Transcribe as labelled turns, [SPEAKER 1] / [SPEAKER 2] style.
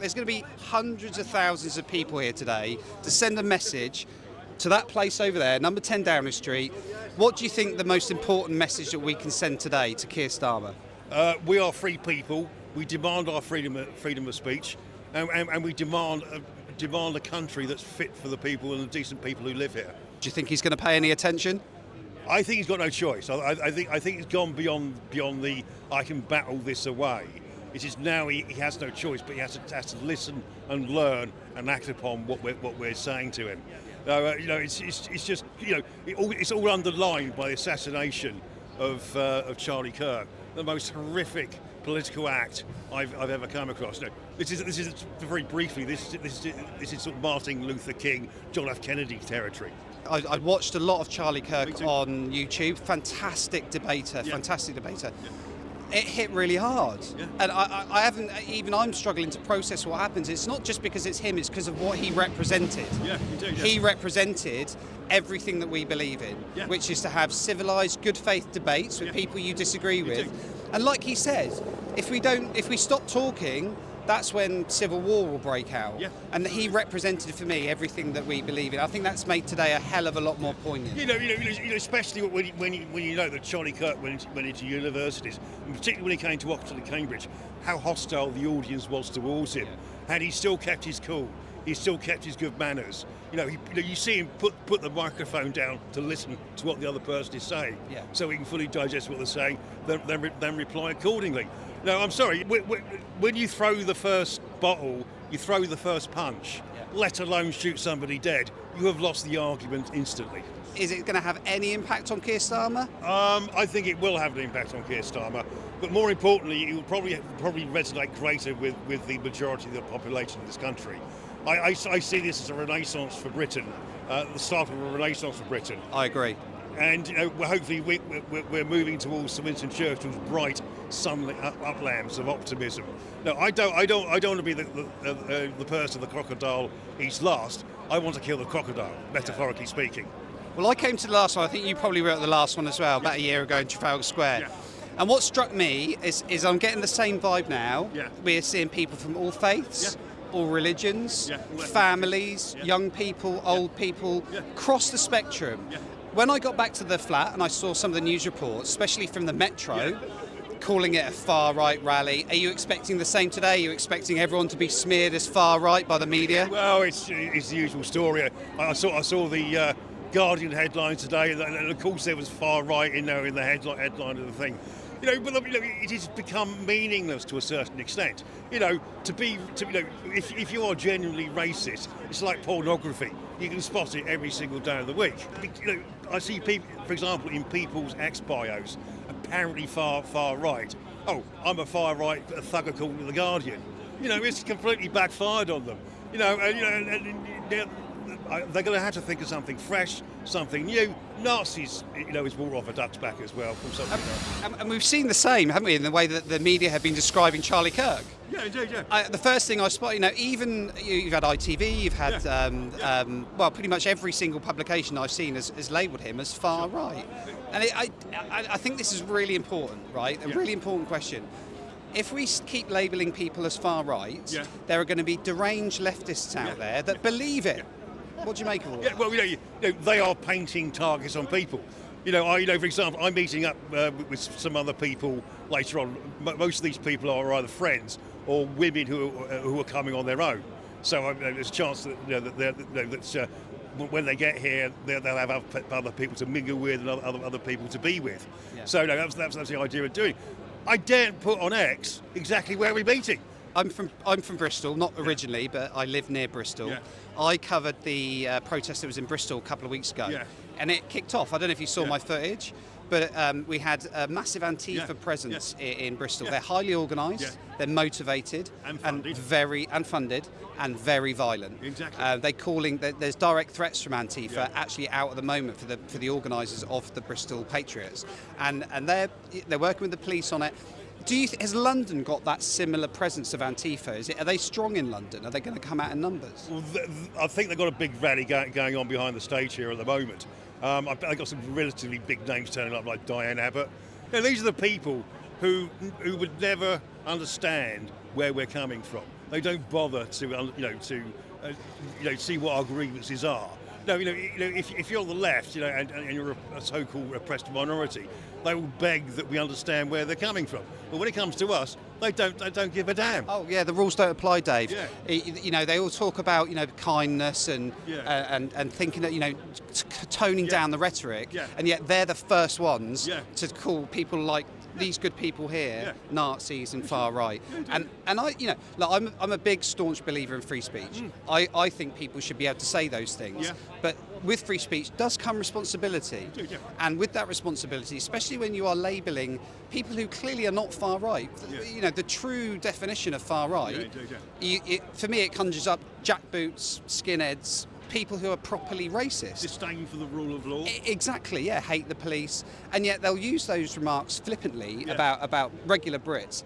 [SPEAKER 1] There's going to be hundreds of thousands of people here today to send a message to that place over there, number 10 Downing Street. What do you think the most important message that we can send today to Keir Starmer?
[SPEAKER 2] We are free people. We demand our freedom of speech, and we demand a country that's fit for the people and the decent people who live here.
[SPEAKER 1] Do you think he's going to pay any attention?
[SPEAKER 2] I think he's got no choice. I think he's gone beyond the I can battle this away. It is now he has no choice, but he has to listen and learn and act upon what we're saying to him. It's just it's all underlined by the assassination of Charlie Kirk, the most horrific political act I've ever come across. This is very briefly. This is sort of Martin Luther King, John F. Kennedy territory.
[SPEAKER 1] I watched a lot of Charlie Kirk on YouTube. Fantastic debater. Yeah. It hit really hard, and I haven't. Even I'm struggling to process what happens. It's not just because it's him; it's because of what he represented. He represented everything that we believe in, which is to have civilised, good faith debates with people you disagree with. And like he said, if we stop talking, that's when civil war will break out. And he represented for me everything that we believe in. I think that's made today a hell of a lot more poignant.
[SPEAKER 2] Especially when you know that Charlie Kirk went into universities, and particularly when he came to Oxford and Cambridge, how hostile the audience was towards him. And he still kept his cool. He still kept his good manners. You see him put the microphone down to listen to what the other person is saying, so he can fully digest what they're saying, then reply accordingly. No, I'm sorry. When you throw the first bottle, you throw the first punch, let alone shoot somebody dead, you have lost the argument instantly.
[SPEAKER 1] Is it going to have any impact on Keir Starmer?
[SPEAKER 2] I think it will have an impact on Keir Starmer, but more importantly, it will probably resonate greater with the majority of the population of this country. I see this as a renaissance for Britain, the start of a renaissance for Britain.
[SPEAKER 1] I agree.
[SPEAKER 2] And hopefully we're moving towards Sir Winston Churchill's bright, sunlit uplands of optimism. No, I don't want to be the person the crocodile eats last. I want to kill the crocodile, metaphorically speaking.
[SPEAKER 1] Well, I came to the last one. I think you probably were at the last one as well, about a year ago in Trafalgar Square. And what struck me is I'm getting the same vibe now. We're seeing people from all faiths, all religions, families, young people, old people, across the spectrum. When I got back to the flat and I saw some of the news reports, especially from the Metro, calling it a far-right rally, are you expecting the same today? Are you expecting everyone to be smeared as far-right by the media?
[SPEAKER 2] Well, it's the usual story. I saw the Guardian headline today, and of course there was far-right in there in the headline of the thing. But it has become meaningless to a certain extent. If you are genuinely racist, it's like pornography. You can spot it every single day of the week. I see people, for example, in people's ex-bios, apparently far right. Oh, I'm a far right thug according to the Guardian. It's completely backfired on them. They're going to have to think of something fresh, something new. Nazis, is water off a duck's back as well. From something else.
[SPEAKER 1] And we've seen the same, haven't we, in the way that the media have been describing Charlie Kirk.
[SPEAKER 2] Yeah.
[SPEAKER 1] The first thing I spotted, even you've had ITV, you've had, pretty much every single publication I've seen has labelled him as far right. And I think this is really important, right? A really important question. If we keep labelling people as far right, there are going to be deranged leftists out there that believe it. What do you make of all that?
[SPEAKER 2] Well, they are painting targets on people. For example, I'm meeting up with some other people later on. Most of these people are either friends or women who are coming on their own. So there's a chance that when they get here, they'll have other people to mingle with and other people to be with. So that's the idea of doing. I daren't put on X exactly where we're meeting.
[SPEAKER 1] I'm from Bristol, not originally, but I live near Bristol. I covered the protest that was in Bristol a couple of weeks ago, and it kicked off. I don't know if you saw my footage, but we had a massive Antifa presence in Bristol. They're highly organised, they're motivated, and funded, and very violent.
[SPEAKER 2] Exactly.
[SPEAKER 1] There's direct threats from Antifa actually out at the moment for the organisers of the Bristol Patriots, and they're working with the police on it. Has London got that similar presence of Antifa? Are they strong in London? Are they going to come out in numbers?
[SPEAKER 2] Well, I think they've got a big rally going on behind the stage here at the moment. I bet they've got some relatively big names turning up, like Diane Abbott. These are the people who would never understand where we're coming from. They don't bother to see what our grievances are. No, if you're on the left, and you're a so-called oppressed minority, they will beg that we understand where they're coming from. But when it comes to us, they don't give a damn.
[SPEAKER 1] Oh yeah, the rules don't apply, Dave.
[SPEAKER 2] Yeah.
[SPEAKER 1] They all talk about kindness and thinking that toning down the rhetoric, and yet they're the first ones to call people like these good people here Nazis and far right. And I'm a big staunch believer in free speech. I think people should be able to say those things. But with free speech does come responsibility. And with that responsibility, especially when you are labelling people who clearly are not far right, the true definition of far right, for me it conjures up jackboots, skinheads, people who are properly racist.
[SPEAKER 2] Disdain for the rule of law.
[SPEAKER 1] Exactly, hate the police, and yet they'll use those remarks flippantly about regular Brits.